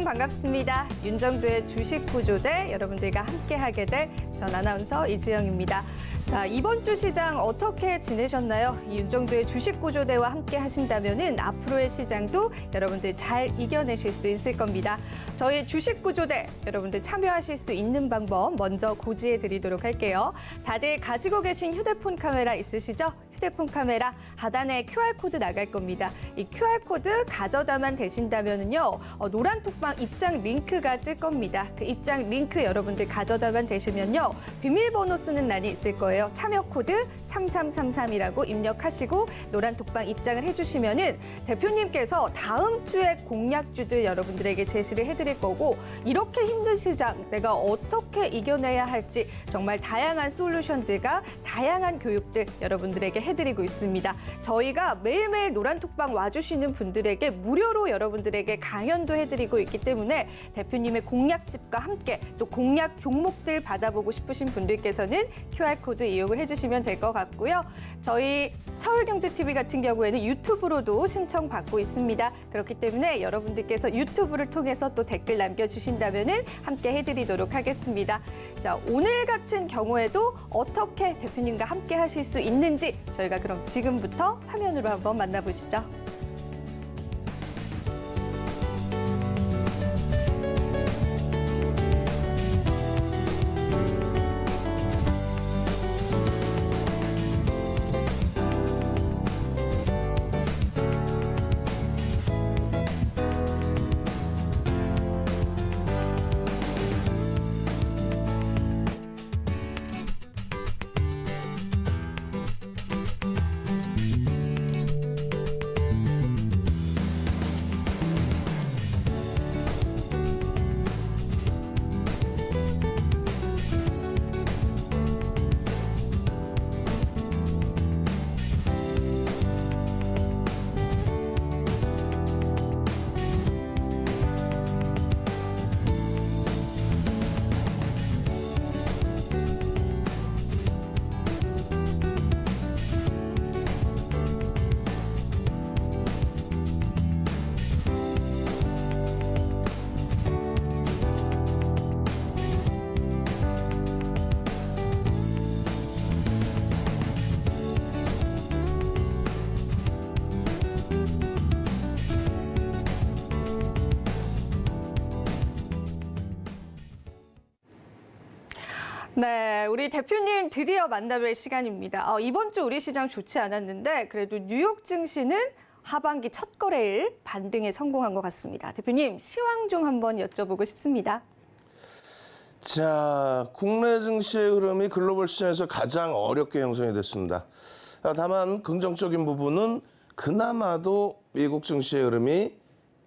반갑습니다. 윤정두의 주식구조대 여러분들과 함께하게 될 전 아나운서 이지영입니다. 자, 이번 주 시장 어떻게 지내셨나요? 이 윤정두의 주식구조대와 함께 하신다면은 앞으로의 시장도 여러분들 잘 이겨내실 수 있을 겁니다. 저희 주식구조대 여러분들 참여하실 수 있는 방법 먼저 고지해 드리도록 할게요. 다들 가지고 계신 휴대폰 카메라 있으시죠? 휴대폰 카메라 하단에 QR코드 나갈 겁니다. 이 QR코드 가져다만 되신다면은요, 노란 톡방 입장 링크가 뜰 겁니다. 그 입장 링크 여러분들 가져다만 되시면요, 비밀번호 쓰는欄이 있을 거예요. 참여 코드 3333이라고 입력하시고 노란 톡방 입장을 해주시면은 대표님께서 다음 주에 공략주들 여러분들에게 제시를 해드릴 거고, 이렇게 힘든 시장 내가 어떻게 이겨내야 할지 정말 다양한 솔루션들과 다양한 교육들 여러분들에게 해드리고 있습니다. 저희가 매일매일 노란톡방 와주시는 분들에게 무료로 여러분들에게 강연도 해드리고 있기 때문에 대표님의 공략집과 함께 또 공략 종목들 받아보고 싶으신 분들께서는 QR코드 이용을 해주시면 될 것 같고요. 저희 서울경제TV 같은 경우에는 유튜브로도 신청받고 있습니다. 그렇기 때문에 여러분들께서 유튜브를 통해서 또 댓글 남겨주신다면 함께 해드리도록 하겠습니다. 자, 오늘 같은 경우에도 어떻게 대표님과 함께 하실 수 있는지 저희가 그럼 지금부터 화면으로 한번 만나보시죠. 네, 우리 대표님 드디어 만나뵐 시간입니다. 이번 주 우리 시장 좋지 않았는데 그래도 뉴욕 증시는 하반기 첫 거래일 반등에 성공한 것 같습니다. 대표님, 시황 좀 한번 여쭤보고 싶습니다. 자, 국내 증시의 흐름이 글로벌 시장에서 가장 어렵게 형성이 됐습니다. 다만 긍정적인 부분은 그나마도 미국 증시의 흐름이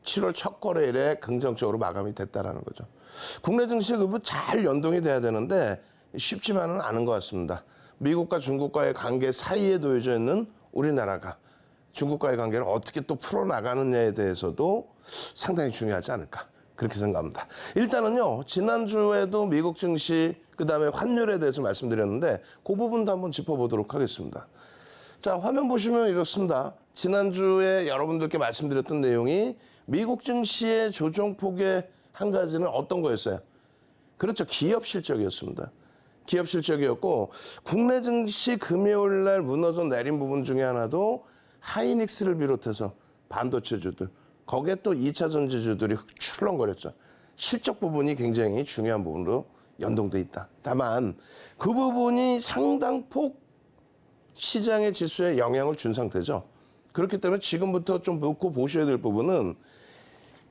7월 첫 거래일에 긍정적으로 마감이 됐다는 거죠. 국내 증시의 흐름은 잘 연동이 돼야 되는데 쉽지만은 않은 것 같습니다. 미국과 중국과의 관계 사이에 놓여져 있는 우리나라가 중국과의 관계를 어떻게 또 풀어나가느냐에 대해서도 상당히 중요하지 않을까, 그렇게 생각합니다. 일단은요, 지난주에도 미국 증시, 그다음에 환율에 대해서 말씀드렸는데 그 부분도 한번 짚어보도록 하겠습니다. 자, 화면 보시면 이렇습니다. 지난주에 여러분들께 말씀드렸던 내용이 미국 증시의 조정폭의 한 가지는 어떤 거였어요? 그렇죠, 기업 실적이었습니다. 기업 실적이었고, 국내 증시 금요일 날 무너져 내린 부분 중에 하나도 하이닉스를 비롯해서 반도체주들, 거기에 또 2차 전지주들이 출렁거렸죠. 실적 부분이 굉장히 중요한 부분으로 연동돼 있다. 다만 그 부분이 상당폭 시장의 지수에 영향을 준 상태죠. 그렇기 때문에 지금부터 좀 놓고 보셔야 될 부분은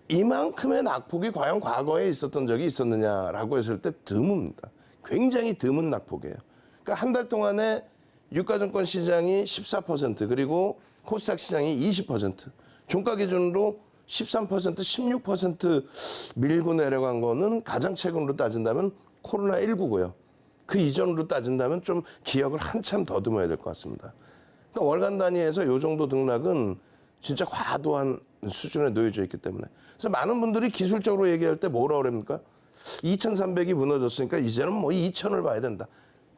이만큼의 낙폭이 과연 과거에 있었던 적이 있었느냐라고 했을 때 드뭅니다. 굉장히 드문 낙폭이에요. 그러니까 한 달 동안에 유가증권 시장이 14%, 그리고 코스닥 시장이 20%, 종가 기준으로 13%, 16% 밀고 내려간 거는 가장 최근으로 따진다면 코로나19고요. 그 이전으로 따진다면 좀 기억을 한참 더듬어야 될 것 같습니다. 그러니까 월간 단위에서 이 정도 등락은 진짜 과도한 수준에 놓여져 있기 때문에. 그래서 많은 분들이 기술적으로 얘기할 때 뭐라 그럽니까? 2,300이 무너졌으니까 이제는 뭐 2,000을 봐야 된다.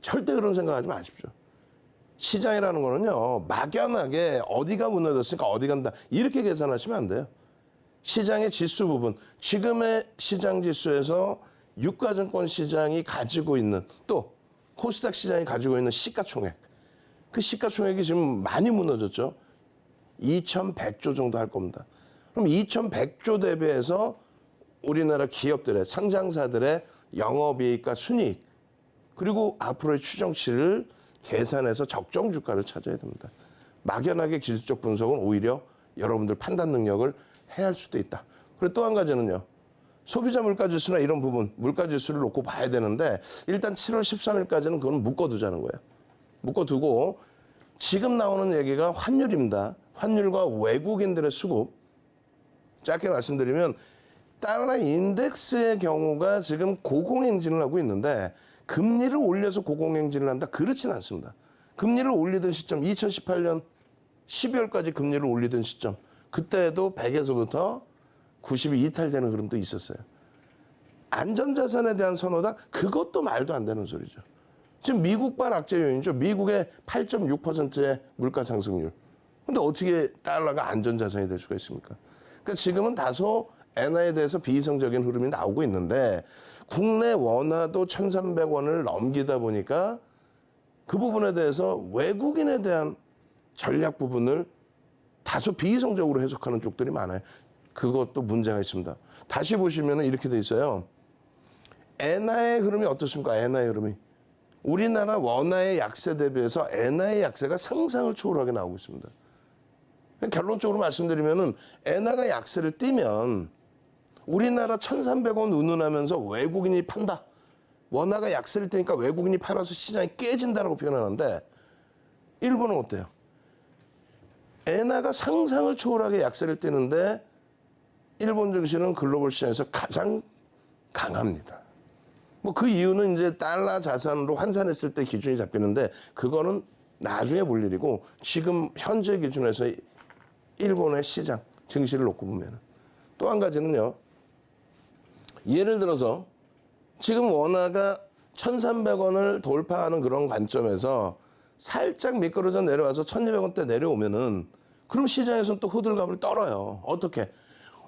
절대 그런 생각하지 마십시오. 시장이라는 거는요, 막연하게 어디가 무너졌으니까 어디 간다, 이렇게 계산하시면 안 돼요. 시장의 지수 부분, 지금의 시장 지수에서 유가증권 시장이 가지고 있는 또 코스닥 시장이 가지고 있는 시가총액, 그 시가총액이 지금 많이 무너졌죠. 2,100조 정도 할 겁니다. 그럼 2,100조 대비해서 우리나라 기업들의 상장사들의 영업이익과 순이익 그리고 앞으로의 추정치를 계산해서 적정 주가를 찾아야 됩니다. 막연하게 기술적 분석은 오히려 여러분들 판단 능력을 해할 수도 있다. 그리고 또 한 가지는요. 소비자 물가지수나 이런 부분, 물가지수를 놓고 봐야 되는데 일단 7월 13일까지는 그건 묶어두자는 거예요. 묶어두고 지금 나오는 얘기가 환율입니다. 환율과 외국인들의 수급. 짧게 말씀드리면 달러 인덱스의 경우가 지금 고공행진을 하고 있는데 금리를 올려서 고공행진을 한다? 그렇지는 않습니다. 금리를 올리던 시점, 2018년 12월까지 금리를 올리던 시점, 그때도 100에서부터 90이 이탈되는 흐름도 있었어요. 안전자산에 대한 선호다? 그것도 말도 안 되는 소리죠. 지금 미국발 악재 요인이죠. 미국의 8.6%의 물가 상승률. 근데 어떻게 달러가 안전자산이 될 수가 있습니까? 그러니까 지금은 다소 엔화에 대해서 비이성적인 흐름이 나오고 있는데 국내 원화도 1,300원을 넘기다 보니까 그 부분에 대해서 외국인에 대한 전략 부분을 다소 비이성적으로 해석하는 쪽들이 많아요. 그것도 문제가 있습니다. 다시 보시면 이렇게 돼 있어요. 엔화의 흐름이 어떻습니까? 엔화의 흐름이. 우리나라 원화의 약세 대비해서 엔화의 약세가 상상을 초월하게 나오고 있습니다. 결론적으로 말씀드리면은 엔화가 약세를 띠면 우리나라 1,300원 운운하면서 외국인이 판다. 원화가 약세를 띠니까 외국인이 팔아서 시장이 깨진다라고 표현하는데 일본은 어때요? 엔화가 상상을 초월하게 약세를 띠는데 일본 증시는 글로벌 시장에서 가장 강합니다. 뭐 그 이유는 이제 달러 자산으로 환산했을 때 기준이 잡히는데 그거는 나중에 볼 일이고 지금 현재 기준에서 일본의 시장 증시를 놓고 보면 또 한 가지는요. 예를 들어서 지금 원화가 1,300원을 돌파하는 그런 관점에서 살짝 미끄러져 내려와서 1,200원대 내려오면은 그럼 시장에서는 또 호들갑을 떨어요. 어떻게?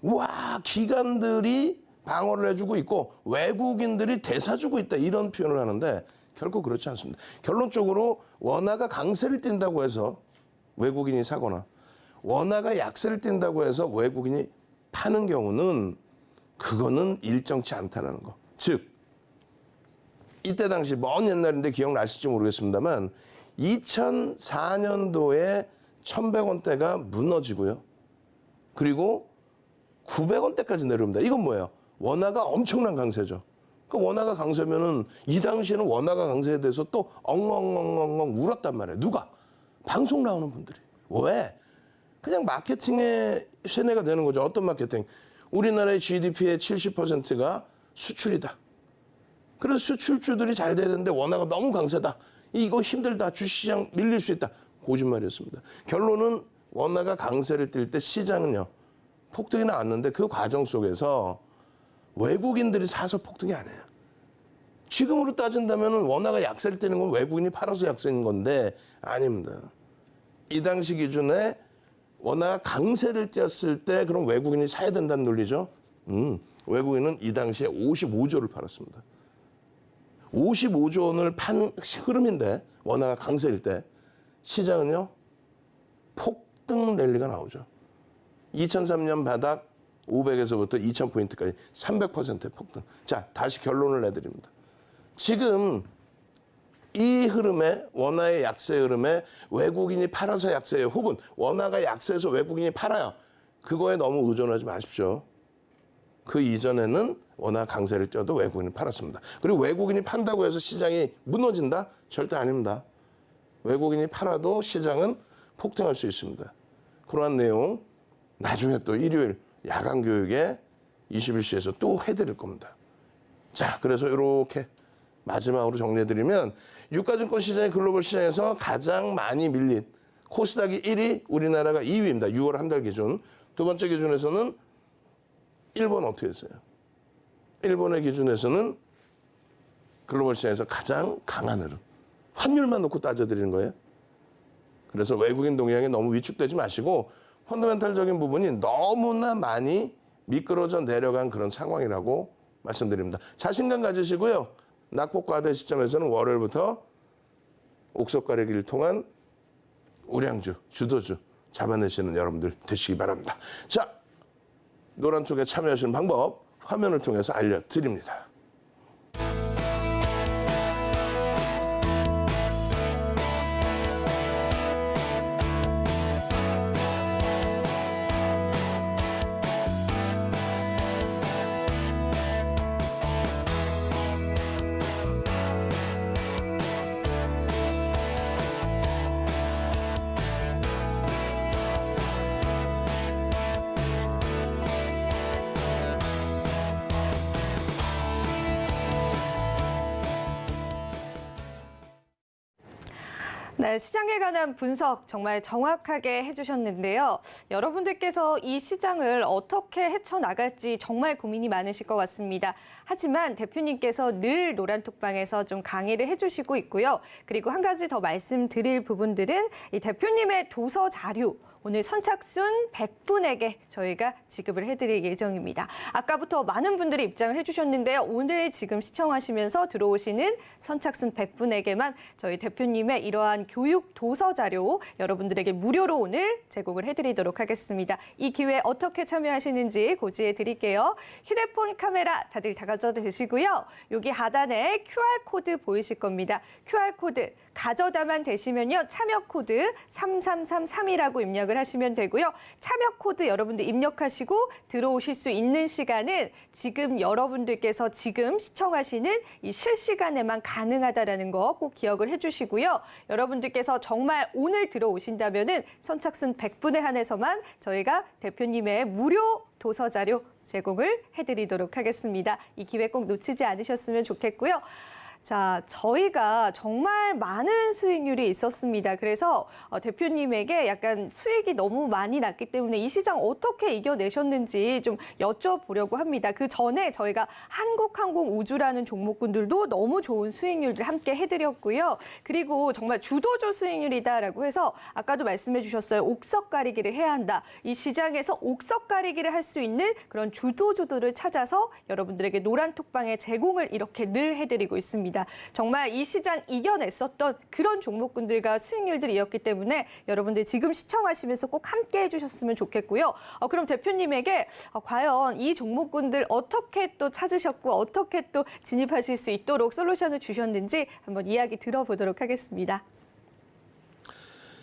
와, 기관들이 방어를 해주고 있고 외국인들이 대사주고 있다 이런 표현을 하는데 결코 그렇지 않습니다. 결론적으로 원화가 강세를 띈다고 해서 외국인이 사거나 원화가 약세를 띈다고 해서 외국인이 파는 경우는 그거는 일정치 않다라는 거. 즉 이때 당시 먼 옛날인데 기억나실지 모르겠습니다만 2004년도에 1,100원대가 무너지고요. 그리고 900원대까지 내려옵니다. 이건 뭐예요? 원화가 엄청난 강세죠. 그 원화가 강세면은 이 당시에는 원화가 강세에 대해서 또 엉엉엉엉 울었단 말이에요. 누가? 방송 나오는 분들이. 왜? 그냥 마케팅에 세뇌가 되는 거죠. 어떤 마케팅? 우리나라의 GDP의 70%가 수출이다. 그래서 수출주들이 잘 돼야 되는데 원화가 너무 강세다. 이거 힘들다. 주시장 밀릴 수 있다. 거짓말이었습니다. 결론은 원화가 강세를 띨 때 시장은요. 폭등이 나왔는데 그 과정 속에서 외국인들이 사서 폭등이 아니에요. 지금으로 따진다면 원화가 약세를 띠는 건 외국인이 팔아서 약세인 건데 아닙니다. 이 당시 기준에 원화가 강세를 띄었을 때 그럼 외국인이 사야 된다는 논리죠. 외국인은 이 당시에 55조를 팔았습니다. 55조 원을 판 흐름인데 원화가 강세일 때 시장은요. 폭등 랠리가 나오죠. 2003년 바닥 500에서부터 2000포인트까지 300%의 폭등. 자, 다시 결론을 내드립니다. 지금 이 흐름에 원화의 약세 흐름에 외국인이 팔아서 약세예요. 혹은 원화가 약세해서 외국인이 팔아요. 그거에 너무 의존하지 마십시오. 그 이전에는 원화 강세를 띄어도 외국인이 팔았습니다. 그리고 외국인이 판다고 해서 시장이 무너진다? 절대 아닙니다. 외국인이 팔아도 시장은 폭등할 수 있습니다. 그러한 내용 나중에 또 일요일 야간 교육에 21시에서 또 해드릴 겁니다. 자, 그래서 이렇게 마지막으로 정리해드리면 유가증권 시장이 글로벌 시장에서 가장 많이 밀린 코스닥이 1위, 우리나라가 2위입니다. 6월 한 달 기준. 두 번째 기준에서는 일본 어떻게 했어요? 일본의 기준에서는 글로벌 시장에서 가장 강한 흐름. 환율만 놓고 따져드리는 거예요. 그래서 외국인 동향에 너무 위축되지 마시고 펀더멘탈적인 부분이 너무나 많이 미끄러져 내려간 그런 상황이라고 말씀드립니다. 자신감 가지시고요. 낙폭과대 시점에서는 월요일부터 옥석가리기를 통한 우량주, 주도주 잡아내시는 여러분들 되시기 바랍니다. 자, 노란톡에 참여하시는 방법 화면을 통해서 알려드립니다. 네, 시장에 관한 분석 정말 정확하게 해주셨는데요. 여러분들께서 이 시장을 어떻게 헤쳐나갈지 정말 고민이 많으실 것 같습니다. 하지만 대표님께서 늘 노란톡방에서 좀 강의를 해주시고 있고요. 그리고 한 가지 더 말씀드릴 부분들은 이 대표님의 도서 자료, 오늘 선착순 100분에게 저희가 지급을 해드릴 예정입니다. 아까부터 많은 분들이 입장을 해주셨는데요. 오늘 지금 시청하시면서 들어오시는 선착순 100분에게만 저희 대표님의 이러한 교육 도서 자료 여러분들에게 무료로 오늘 제공을 해드리도록 하겠습니다. 이 기회에 어떻게 참여하시는지 고지해 드릴게요. 휴대폰 카메라 다들 다 가져다 대시고요. 여기 하단에 QR코드 보이실 겁니다. QR코드 가져다만 되시면요. 참여 코드 3333이라고 입력을 하시면 되고요. 참여 코드 여러분들 입력하시고 들어오실 수 있는 시간은 지금 여러분들께서 지금 시청하시는 이 실시간에만 가능하다라는 거 꼭 기억을 해주시고요. 여러분들께서 정말 오늘 들어오신다면은 선착순 100분에 한해서만 저희가 대표님의 무료 도서 자료 제공을 해드리도록 하겠습니다. 이 기회 꼭 놓치지 않으셨으면 좋겠고요. 자, 저희가 정말 많은 수익률이 있었습니다. 그래서 대표님에게 약간 수익이 너무 많이 났기 때문에 이 시장 어떻게 이겨내셨는지 좀 여쭤보려고 합니다. 그 전에 저희가 한국항공우주라는 종목군들도 너무 좋은 수익률을 함께 해드렸고요. 그리고 정말 주도주 수익률이다라고 해서 아까도 말씀해 주셨어요. 옥석 가리기를 해야 한다. 이 시장에서 옥석 가리기를 할 수 있는 그런 주도주들을 찾아서 여러분들에게 노란톡방에 제공을 이렇게 늘 해드리고 있습니다. 정말 이 시장 이겨냈었던 그런 종목군들과 수익률들이었기 때문에 여러분들 지금 시청하시면서 꼭 함께 해주셨으면 좋겠고요. 그럼 대표님에게 과연 이 종목군들 어떻게 또 찾으셨고 어떻게 또 진입하실 수 있도록 솔루션을 주셨는지 한번 이야기 들어보도록 하겠습니다.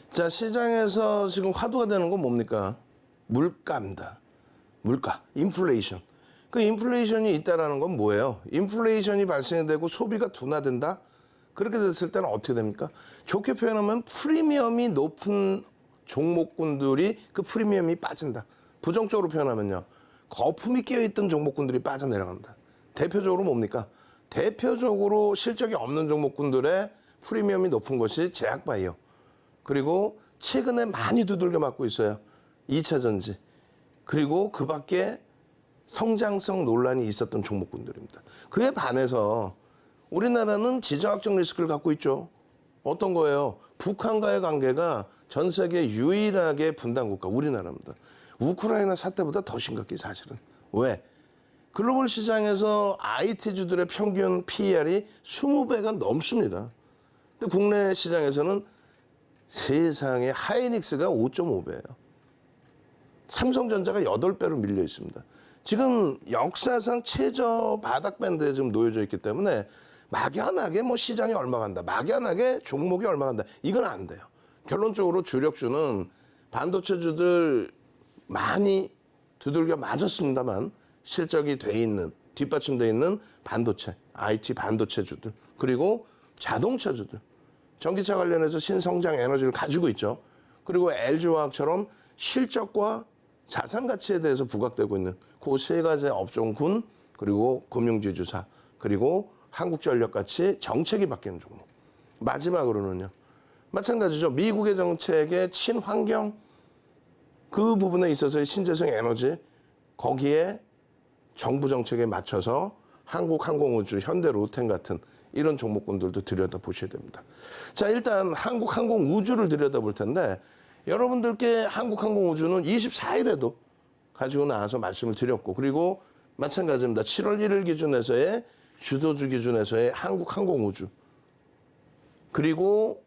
자, 시장에서 지금 화두가 되는 건 뭡니까? 물가입니다. 물가, 인플레이션. 그 인플레이션이 있다라는 건 뭐예요? 인플레이션이 발생되고 소비가 둔화된다? 그렇게 됐을 때는 어떻게 됩니까? 좋게 표현하면 프리미엄이 높은 종목군들이 그 프리미엄이 빠진다. 부정적으로 표현하면요. 거품이 끼어있던 종목군들이 빠져내려간다. 대표적으로 뭡니까? 대표적으로 실적이 없는 종목군들의 프리미엄이 높은 것이 제약바이오. 그리고 최근에 많이 두들겨 맞고 있어요. 2차 전지. 그리고 그 밖에 성장성 논란이 있었던 종목군들입니다. 그에 반해서 우리나라는 지정학적 리스크를 갖고 있죠. 어떤 거예요? 북한과의 관계가 전 세계 유일하게 분단 국가 우리나라입니다. 우크라이나 사태보다 더 심각해 사실은. 왜? 글로벌 시장에서 IT주들의 평균 PER이 20배가 넘습니다. 근데 국내 시장에서는 세상에 하이닉스가 5.5배예요. 삼성전자가 8배로 밀려 있습니다. 지금 역사상 최저 바닥 밴드에 지금 놓여져 있기 때문에 막연하게 뭐 시장이 얼마 간다, 막연하게 종목이 얼마 간다, 이건 안 돼요. 결론적으로 주력주는 반도체주들 많이 두들겨 맞았습니다만 실적이 돼 있는, 뒷받침돼 있는 반도체, IT 반도체주들, 그리고 자동차주들, 전기차 관련해서 신성장 에너지를 가지고 있죠. 그리고 LG화학처럼 실적과 자산 가치에 대해서 부각되고 있는 그 세 가지 업종군, 그리고 금융지주사, 그리고 한국전력같이 정책이 바뀌는 종목. 마지막으로는요. 마찬가지죠. 미국의 정책의 친환경 그 부분에 있어서의 신재생 에너지, 거기에 정부 정책에 맞춰서 한국항공우주, 현대로템 같은 이런 종목군들도 들여다보셔야 됩니다. 자, 일단 한국항공우주를 들여다볼 텐데 여러분들께 한국항공우주는 24일에도 가지고 나와서 말씀을 드렸고, 그리고 마찬가지입니다. 7월 1일 기준에서의 주도주 기준에서의 한국항공우주, 그리고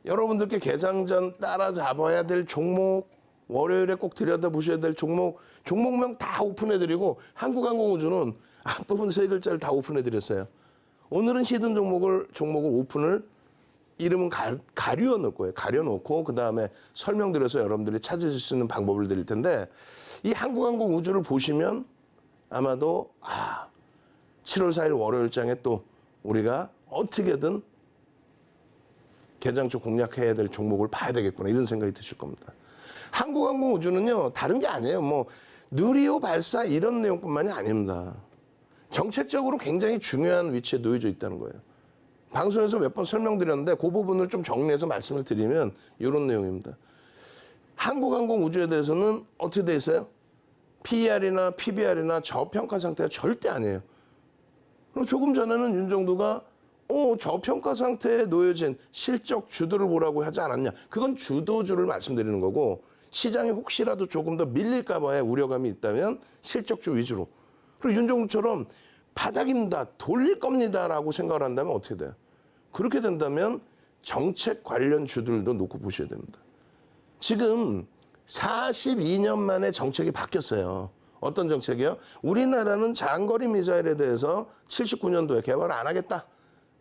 여러분들께 개장 전 따라잡아야 될 종목, 월요일에 꼭 들여다보셔야 될 종목명 다 오픈해드리고, 한국항공우주는 앞부분 3글자를 다 오픈해드렸어요. 오늘은 히든 종목을 오픈을 이름은 가려 놓을 거예요. 가려놓고 그 다음에 설명드려서 여러분들이 찾으실 수 있는 방법을 드릴 텐데, 이 한국항공우주를 보시면 아마도 7월 4일 월요일장에 또 우리가 어떻게든 개장 쪽 공략해야 될 종목을 봐야 되겠구나, 이런 생각이 드실 겁니다. 한국항공우주는요, 다른 게 아니에요. 뭐 누리호 발사 이런 내용뿐만이 아닙니다. 정책적으로 굉장히 중요한 위치에 놓여져 있다는 거예요. 방송에서 몇 번 설명드렸는데 그 부분을 좀 정리해서 말씀을 드리면 이런 내용입니다. 한국항공우주에 대해서는 어떻게 돼 있어요? PER이나 PBR이나 저평가 상태가 절대 아니에요. 그럼 조금 전에는 윤정두가 저평가 상태에 놓여진 실적 주도를 보라고 하지 않았냐. 그건 주도주를 말씀드리는 거고, 시장이 혹시라도 조금 더 밀릴까 봐의 우려감이 있다면 실적주 위주로. 그리고 윤정두처럼 바닥입니다, 돌릴 겁니다라고 생각을 한다면 어떻게 돼요? 그렇게 된다면 정책 관련 주들도 놓고 보셔야 됩니다. 지금 42년 만에 정책이 바뀌었어요. 어떤 정책이요? 우리나라는 장거리 미사일에 대해서 79년도에 개발을 안 하겠다,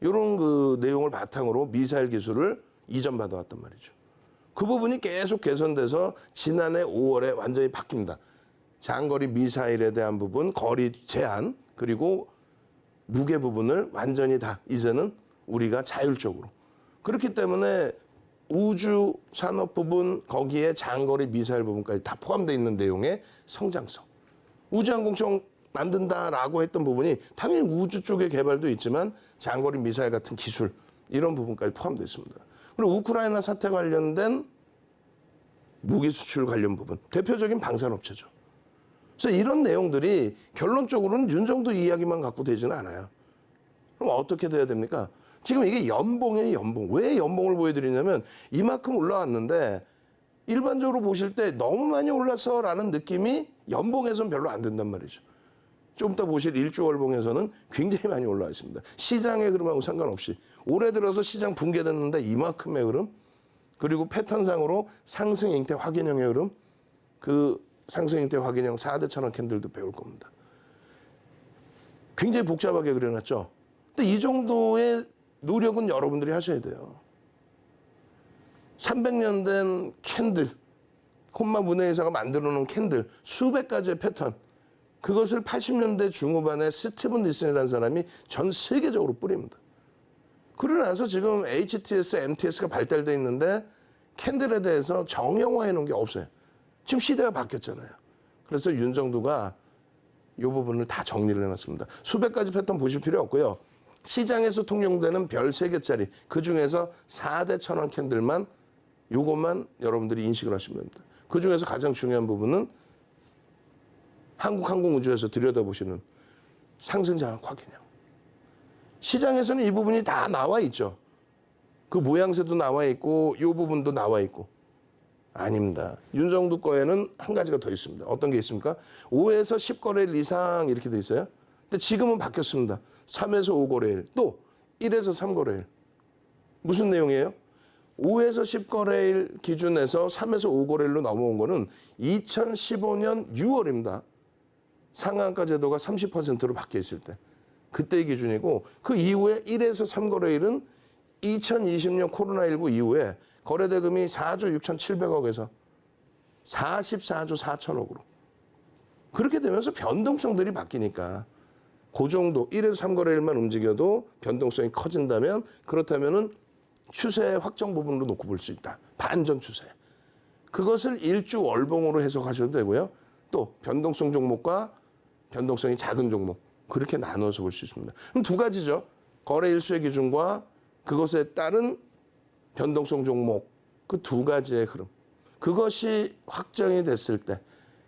이런 그 내용을 바탕으로 미사일 기술을 이전받아 왔단 말이죠. 그 부분이 계속 개선돼서 지난해 5월에 완전히 바뀝니다. 장거리 미사일에 대한 부분, 거리 제한, 그리고 무게 부분을 완전히 다 이제는 우리가 자율적으로. 그렇기 때문에 우주 산업 부분, 거기에 장거리 미사일 부분까지 다 포함되어 있는 내용의 성장성. 우주항공청 만든다라고 했던 부분이 당연히 우주 쪽의 개발도 있지만 장거리 미사일 같은 기술, 이런 부분까지 포함되어 있습니다. 그리고 우크라이나 사태 관련된 무기 수출 관련 부분, 대표적인 방산업체죠. 그래서 이런 내용들이 결론적으로는 윤정두 이야기만 갖고 되지는 않아요. 그럼 어떻게 돼야 됩니까? 지금 이게 연봉이에요, 연봉. 왜 연봉을 보여드리냐면 이만큼 올라왔는데 일반적으로 보실 때 너무 많이 올랐어라는 느낌이 연봉에서는 별로 안 든단 말이죠. 좀 이따 보실 일주월봉에서는 굉장히 많이 올라와 있습니다. 시장의 흐름하고 상관없이. 올해 들어서 시장 붕괴됐는데 이만큼의 흐름, 그리고 패턴상으로 상승 형태 확인형의 흐름, 그 상승 형태 확인형 4대 천원 캔들도 배울 겁니다. 굉장히 복잡하게 그려놨죠. 근데 이 정도의 노력은 여러분들이 하셔야 돼요. 300년 된 캔들, 콤마 문해이사가 만들어 놓은 캔들, 수백 가지의 패턴, 그것을 80년대 중후반에 스티븐 니슨이라는 사람이 전 세계적으로 뿌립니다. 그러고 나서 지금 HTS, MTS가 발달돼 있는데 캔들에 대해서 정형화해 놓은 게 없어요. 지금 시대가 바뀌었잖아요. 그래서 윤정두가 이 부분을 다 정리를 해놨습니다. 수백 가지 패턴 보실 필요 없고요. 시장에서 통용되는 별 3개짜리, 그중에서 4대 천원 캔들만, 요것만 여러분들이 인식을 하시면 됩니다. 그중에서 가장 중요한 부분은 한국항공우주에서 들여다보시는 상승장악 확인형. 시장에서는 이 부분이 다 나와 있죠. 그 모양새도 나와 있고 이 부분도 나와 있고. 아닙니다. 윤정두 거에는 한 가지가 더 있습니다. 어떤 게 있습니까? 5에서 10거래일 이상 이렇게 돼 있어요. 근데 지금은 바뀌었습니다. 3에서 5거래일, 또 1에서 3거래일. 무슨 내용이에요? 5에서 10거래일 기준에서 3에서 5거래일로 넘어온 거는 2015년 6월입니다. 상한가 제도가 30%로 바뀌어 있을 때. 그때의 기준이고, 그 이후에 1에서 3거래일은 2020년 코로나19 이후에 거래대금이 4조 6,700억에서 44조 4천억으로. 그렇게 되면서 변동성들이 바뀌니까 그 정도 1에서 3거래일만 움직여도 변동성이 커진다면, 그렇다면은 추세 확정 부분으로 놓고 볼 수 있다. 반전 추세. 그것을 일주 월봉으로 해석하셔도 되고요. 또 변동성 종목과 변동성이 작은 종목, 그렇게 나눠서 볼 수 있습니다. 그럼 두 가지죠. 거래 일수의 기준과 그것에 따른 변동성 종목, 그 두 가지의 흐름. 그것이 확정이 됐을 때,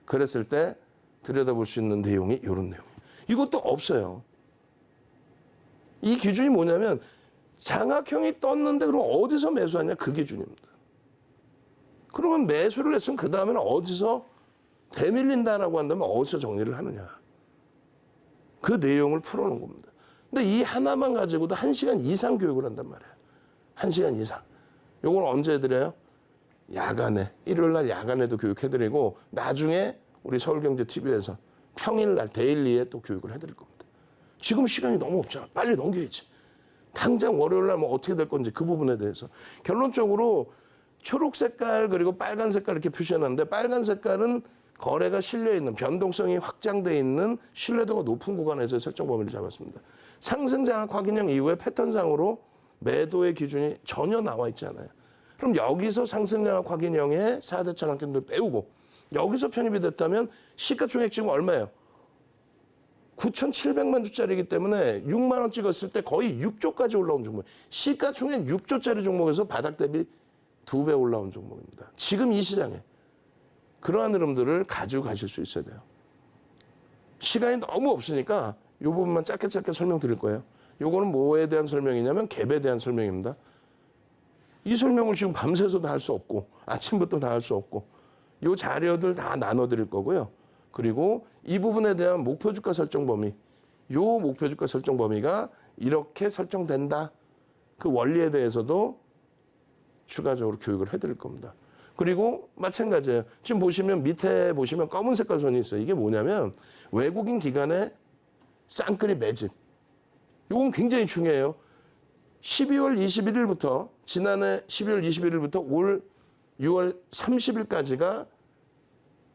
그랬을 때 들여다볼 수 있는 내용이 이런 내용이에요. 이것도 없어요. 이 기준이 뭐냐면 장악형이 떴는데 그럼 어디서 매수하냐, 그 기준입니다. 그러면 매수를 했으면 그 다음에는 어디서 대밀린다라고 한다면 어디서 정리를 하느냐. 그 내용을 풀어놓은 겁니다. 근데 이 하나만 가지고도 1시간 이상 교육을 한단 말이에요. 1시간 이상. 요걸 언제 해드려요? 야간에. 일요일 날 야간에도 교육해드리고 나중에 우리 서울경제TV에서 평일날 데일리에 또 교육을 해드릴 겁니다. 지금 시간이 너무 없잖아. 빨리 넘겨야지. 당장 월요일 날 뭐 어떻게 될 건지 그 부분에 대해서. 결론적으로 초록 색깔 그리고 빨간 색깔 이렇게 표시해놨는데 빨간 색깔은 거래가 실려있는 변동성이 확장돼 있는 신뢰도가 높은 구간에서 설정 범위를 잡았습니다. 상승 장악 확인형 이후에 패턴상으로 매도의 기준이 전혀 나와 있지 않아요. 그럼 여기서 상승 장악 확인형의 4대 차량캔들 빼우고 여기서 편입이 됐다면 시가총액 지금 얼마예요? 9,700만 주짜리이기 때문에 6만 원 찍었을 때 거의 6조까지 올라온 종목. 시가총액 6조짜리 종목에서 바닥 대비 2배 올라온 종목입니다. 지금 이 시장에 그러한 흐름들을 가지고 가실 수 있어야 돼요. 시간이 너무 없으니까 이 부분만 짧게 설명드릴 거예요. 요거는 뭐에 대한 설명이냐면 갭에 대한 설명입니다. 이 설명을 지금 밤새서 다 할 수 없고 아침부터 다 할 수 없고 요 자료들 다 나눠드릴 거고요. 그리고 이 부분에 대한 목표 주가 설정 범위, 요 목표 주가 설정 범위가 이렇게 설정된다. 그 원리에 대해서도 추가적으로 교육을 해드릴 겁니다. 그리고 마찬가지예요. 지금 보시면 밑에 보시면 검은 색깔 선이 있어요. 이게 뭐냐면 외국인 기관의 쌍끌이 매집. 이건 굉장히 중요해요. 12월 21일부터 지난해 12월 21일부터 올 6월 30일까지가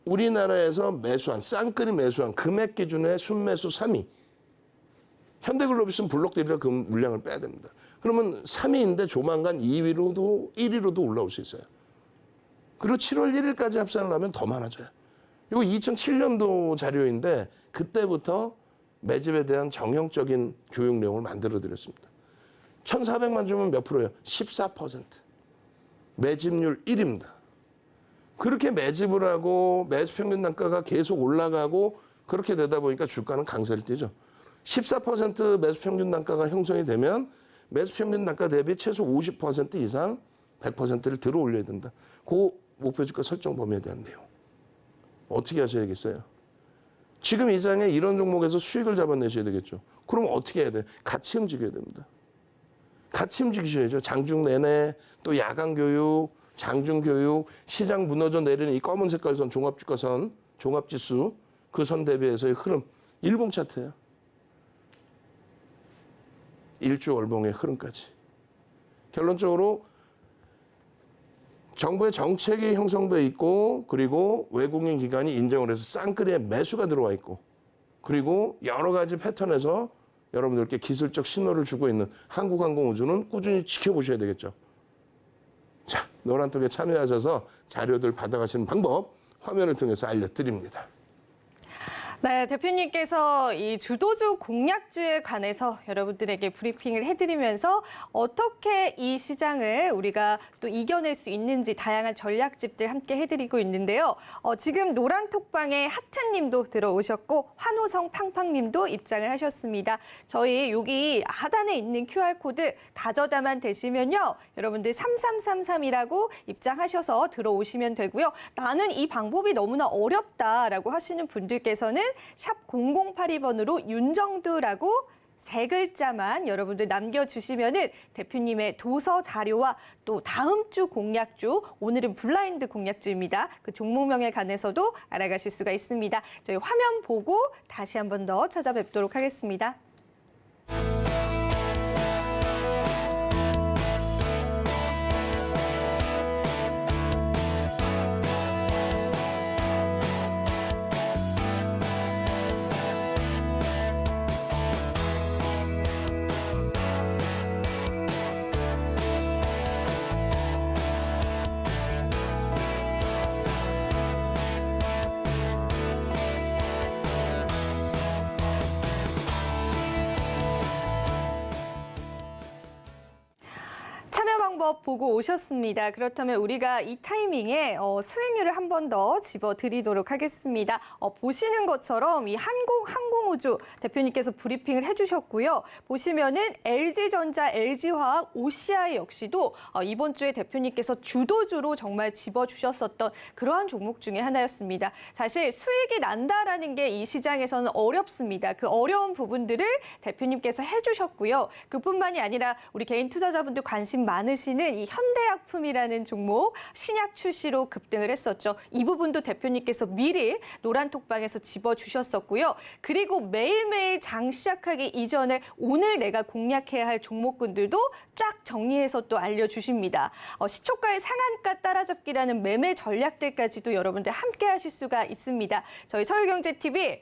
우리나라에서 매수한 쌍끌이 매수한 금액 기준의 순매수 3위. 현대글로비스는 블록들이라 그 물량을 빼야 됩니다. 그러면 3위인데 조만간 2위로도 1위로도 올라올 수 있어요. 그리고 7월 1일까지 합산을 하면 더 많아져요. 이거 2007년도 자료인데 그때부터 매집에 대한 정형적인 교육 내용을 만들어 드렸습니다. 1,400만 주면 몇 프로예요? 14%. 매집률 1입니다. 그렇게 매집을 하고 매수 평균 단가가 계속 올라가고 그렇게 되다 보니까 주가는 강세를 띠죠. 14% 매수 평균 단가가 형성이 되면 매수 평균 단가 대비 최소 50% 이상 100%를 들어 올려야 된다. 그 목표 주가 설정 범위에 대한 내용. 어떻게 하셔야겠어요? 지금 이 장에 이런 종목에서 수익을 잡아내셔야 되겠죠. 그럼 어떻게 해야 돼요? 같이 움직여야 됩니다. 같이 움직이셔야죠. 장중 내내 또 야간 교육, 장중 교육, 시장 무너져 내리는 이 검은 색깔 선, 종합주가선, 종합지수 그 선 대비해서의 흐름. 일봉 차트예요. 일주 월봉의 흐름까지. 결론적으로 정부의 정책이 형성돼 있고 그리고 외국인 기관이 인정을 해서 쌍끌이에 매수가 들어와 있고 그리고 여러 가지 패턴에서 여러분들께 기술적 신호를 주고 있는 한국항공우주는 꾸준히 지켜보셔야 되겠죠. 자, 노란톡에 참여하셔서 자료들 받아가시는 방법 화면을 통해서 알려드립니다. 네, 대표님께서 이 주도주 공략주에 관해서 여러분들에게 브리핑을 해드리면서 어떻게 이 시장을 우리가 또 이겨낼 수 있는지 다양한 전략집들 함께 해드리고 있는데요. 지금 노란톡방에 하트님도 들어오셨고 환호성 팡팡님도 입장을 하셨습니다. 저희 여기 하단에 있는 QR코드 가져다만 되시면요. 여러분들 3333이라고 입장하셔서 들어오시면 되고요. 나는 이 방법이 너무나 어렵다라고 하시는 분들께서는 샵 0082번으로 윤정두라고 3글자만 여러분들 남겨주시면은 대표님의 도서 자료와 또 다음 주 공략주, 오늘은 블라인드 공략주입니다. 그 종목명에 관해서도 알아가실 수가 있습니다. 저희 화면 보고 다시 한 번 더 찾아뵙도록 하겠습니다. 법 보고 오셨습니다. 그렇다면 우리가 이 타이밍에 수익률을 한 번 더 집어드리도록 하겠습니다. 보시는 것처럼 이 항공우주 대표님께서 브리핑을 해주셨고요. 보시면은 LG전자, LG화학, OCI 역시도 이번 주에 대표님께서 주도주로 정말 집어주셨었던 그러한 종목 중에 하나였습니다. 사실 수익이 난다라는 게 이 시장에서는 어렵습니다. 그 어려운 부분들을 대표님께서 해주셨고요. 그뿐만이 아니라 우리 개인 투자자분들 관심 많으시는 이 현대약품이라는 종목 신약 출시로 급등을 했었죠. 이 부분도 대표님께서 미리 노란톡방에서 집어주셨었고요. 그리고 매일매일 장 시작하기 이전에 오늘 내가 공략해야 할 종목군들도 쫙 정리해서 또 알려주십니다. 시초가의 상한가 따라잡기라는 매매 전략들까지도 여러분들 함께 하실 수가 있습니다. 저희 서울경제TV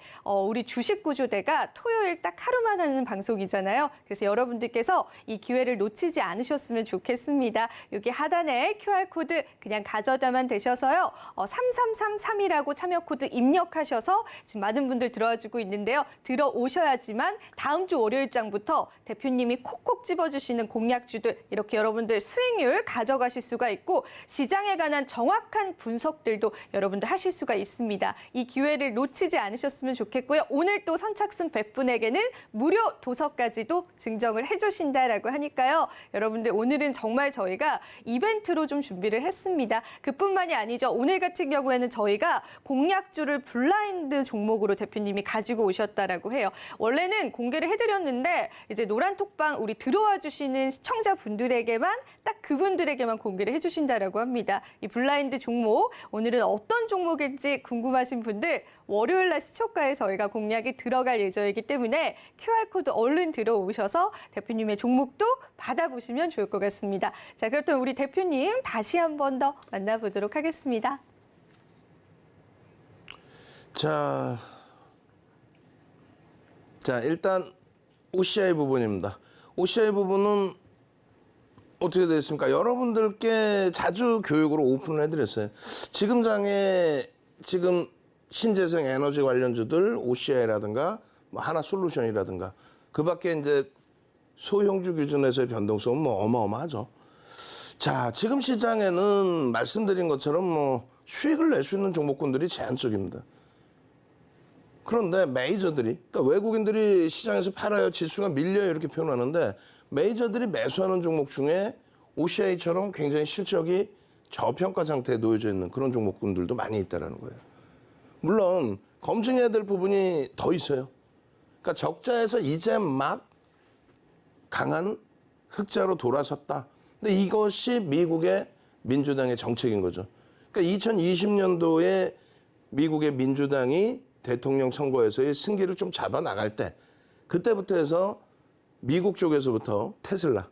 우리 주식구조대가 토요일 딱 하루만 하는 방송이잖아요. 그래서 여러분들께서 이 기회를 놓치지 않으셨으면 좋겠습니다. 여기 하단에 QR코드 그냥 가져다만 되셔서요. 3333이라고 참여 코드 입력하셔서 지금 많은 분들 들어와주고 있는데요. 들어오셔야지만 다음 주 월요일장부터 대표님이 콕콕 집어주시는 공략주들 이렇게 여러분들 수익률 가져가실 수가 있고 시장에 관한 정확한 분석들도 여러분들 하실 수가 있습니다. 이 기회를 놓치지 않으셨으면 좋겠고요. 오늘 또 선착순 100분에게는 무료 도서까지도 증정을 해주신다라고 하니까요. 여러분들 오늘은 정말 저희가 이벤트로 좀 준비를 했습니다. 그뿐만이 아니죠. 오늘 같은 경우에는 저희가 공략주를 블라인드 종목으로 대표님이 가지고 오셨다라고 해요. 원래는 공개를 해드렸는데 이제 노란톡방 우리 들어와 주시는 시청자분들에게만 딱 그분들에게만 공개를 해주신다라고 합니다. 이 블라인드 종목 오늘은 어떤 종목일지 궁금하신 분들 월요일 날 시초가에 저희가 공략이 들어갈 예정이기 때문에 QR코드 얼른 들어오셔서 대표님의 종목도 받아보시면 좋을 것 같습니다. 자, 그렇다면 우리 대표님 다시 한 번 더 만나보도록 하겠습니다. 자, 일단 OCI 부분입니다. OCI 부분은 어떻게 되겠습니까? 여러분들께 자주 교육으로 오픈을 해드렸어요. 지금 장에 지금 신재생 에너지 관련주들 OCI라든가 뭐 하나솔루션이라든가 그밖에 이제 소형주 기준에서의 변동성은 뭐 어마어마하죠. 자, 지금 시장에는 말씀드린 것처럼 뭐 수익을 낼 수 있는 종목군들이 제한적입니다. 그런데 메이저들이, 그러니까 외국인들이 시장에서 팔아요, 지수가 밀려요 이렇게 표현하는데 메이저들이 매수하는 종목 중에 OCI처럼 굉장히 실적이 저평가 상태에 놓여져 있는 그런 종목군들도 많이 있다는 거예요. 물론 검증해야 될 부분이 더 있어요. 그러니까 적자에서 이제 막 강한 흑자로 돌아섰다. 근데 이것이 미국의 민주당의 정책인 거죠. 그러니까 2020년도에 미국의 민주당이 대통령 선거에서의 승기를 좀 잡아 나갈 때 그때부터 해서 미국 쪽에서부터 테슬라,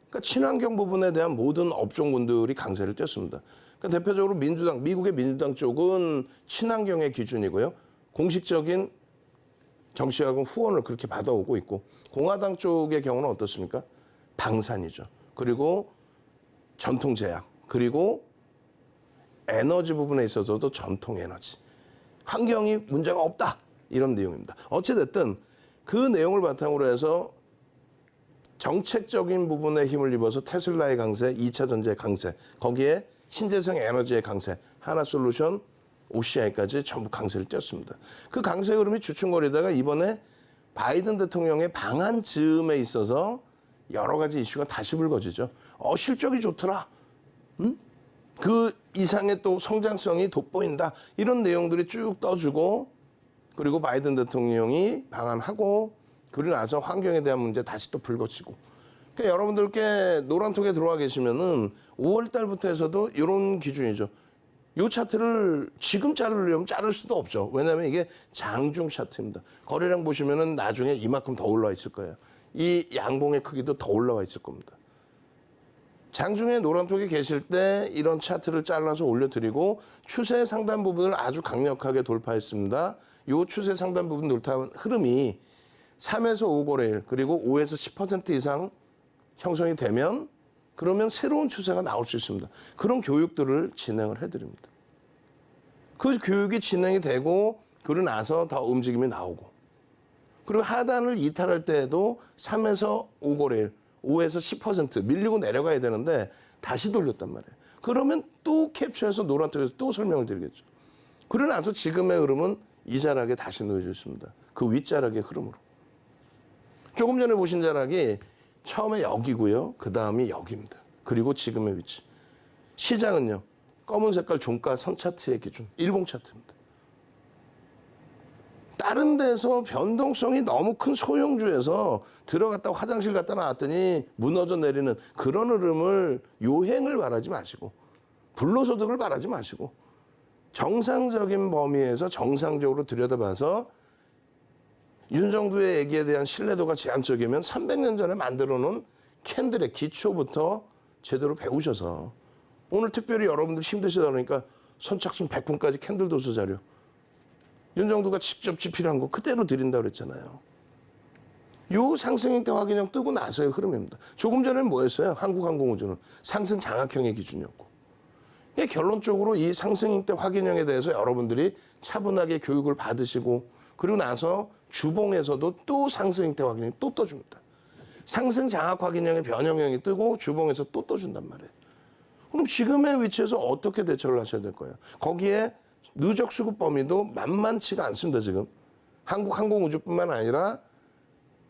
그러니까 친환경 부분에 대한 모든 업종군들이 강세를 띄었습니다. 그러니까 대표적으로 민주당, 미국의 민주당 쪽은 친환경의 기준이고요. 공식적인 정치학은 후원을 그렇게 받아오고 있고 공화당 쪽의 경우는 어떻습니까? 방산이죠. 그리고 전통제약, 그리고 에너지 부분에 있어서도 전통 에너지. 환경이 문제가 없다. 이런 내용입니다. 어찌됐든 그 내용을 바탕으로 해서 정책적인 부분에 힘을 입어서 테슬라의 강세, 2차 전지의 강세, 거기에 신재생 에너지의 강세, 하나솔루션, OCI까지 전부 강세를 띄었습니다. 그 강세 흐름이 주춤거리다가 이번에 바이든 대통령의 방한 즈음에 있어서 여러 가지 이슈가 다시 불거지죠. 실적이 좋더라. 그 이상의 또 성장성이 돋보인다. 이런 내용들이 쭉 떠주고 그리고 바이든 대통령이 방한하고 그러고 나서 환경에 대한 문제 다시 또 불거지고. 그러니까 여러분들께 노란톡에 들어와 계시면은 5월 달부터 해서도 이런 기준이죠. 이 차트를 지금 자르려면 자를 수도 없죠. 왜냐하면 이게 장중 차트입니다. 거래량 보시면은 나중에 이만큼 더 올라와 있을 거예요. 이 양봉의 크기도 더 올라와 있을 겁니다. 장중에 노란톡에 계실 때 이런 차트를 잘라서 올려드리고 추세 상단 부분을 아주 강력하게 돌파했습니다. 이 추세 상단 부분 돌파한 흐름이 3에서 5거래일 그리고 5에서 10% 이상 형성이 되면 그러면 새로운 추세가 나올 수 있습니다. 그런 교육들을 진행을 해드립니다. 그 교육이 진행이 되고 그러고 나서 더 움직임이 나오고 그리고 하단을 이탈할 때에도 3에서 5거래일 5에서 10% 밀리고 내려가야 되는데 다시 돌렸단 말이에요. 그러면 또 캡처해서 노란톡에서 또 설명을 드리겠죠. 그러고 나서 지금의 흐름은 이 자락에 다시 놓여져 있습니다. 그 윗자락의 흐름으로. 조금 전에 보신 자락이 처음에 여기고요. 그 다음이 여기입니다. 그리고 지금의 위치. 시장은요. 검은 색깔 종가 선 차트의 기준 10 차트입니다. 다른 데서 변동성이 너무 큰 소형주에서 들어갔다 화장실 갔다 나왔더니 무너져 내리는 그런 흐름을 요행을 바라지 마시고 불로소득을 바라지 마시고 정상적인 범위에서 정상적으로 들여다봐서 윤정두의 얘기에 대한 신뢰도가 제한적이면 300년 전에 만들어 놓은 캔들의 기초부터 제대로 배우셔서 오늘 특별히 여러분들 힘드시다 그러니까 선착순 100분까지 캔들 도서 자료 윤정두가 직접 집필한 거 그대로 드린다고 그랬잖아요. 요 상승형태 확인형 뜨고 나서의 흐름입니다. 조금 전에는 뭐였어요? 한국항공우주는 상승 장악형의 기준이었고. 결론적으로 이 상승형태 확인형에 대해서 여러분들이 차분하게 교육을 받으시고 그리고 나서 주봉에서도 또 상승형태 확인형이 또 떠줍니다. 상승 장악 확인형의 변형형이 뜨고 주봉에서 또 떠준단 말이에요. 그럼 지금의 위치에서 어떻게 대처를 하셔야 될 거예요? 거기에 누적 수급 범위도 만만치가 않습니다. 지금 한국항공우주뿐만 아니라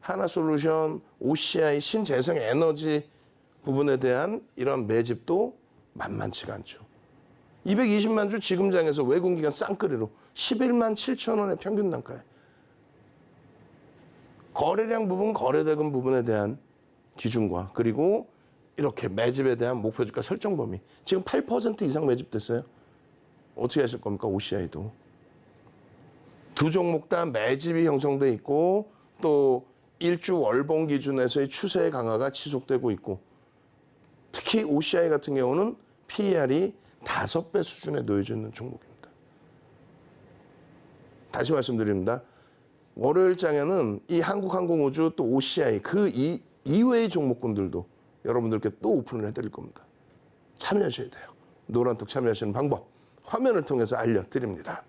하나솔루션, OCI, 신재생에너지 부분에 대한 이런 매집도 만만치가 않죠. 220만 주 지금장에서 외국기관 쌍끌이로 11만 7천 원의 평균 단가에 거래량 부분, 거래대금 부분에 대한 기준과 그리고 이렇게 매집에 대한 목표주가 설정 범위 지금 8% 이상 매집됐어요. 어떻게 하실 겁니까? OCI도. 두 종목 다 매집이 형성돼 있고 또 일주 월봉 기준에서의 추세 강화가 지속되고 있고 특히 OCI 같은 경우는 PER이 5배 수준에 놓여져 있는 종목입니다. 다시 말씀드립니다. 월요일장에는 이 한국항공우주 또 OCI 그 이외의 종목군들도 여러분들께 또 오픈을 해드릴 겁니다. 참여하셔야 돼요. 노란톡 참여하시는 방법 화면을 통해서 알려드립니다.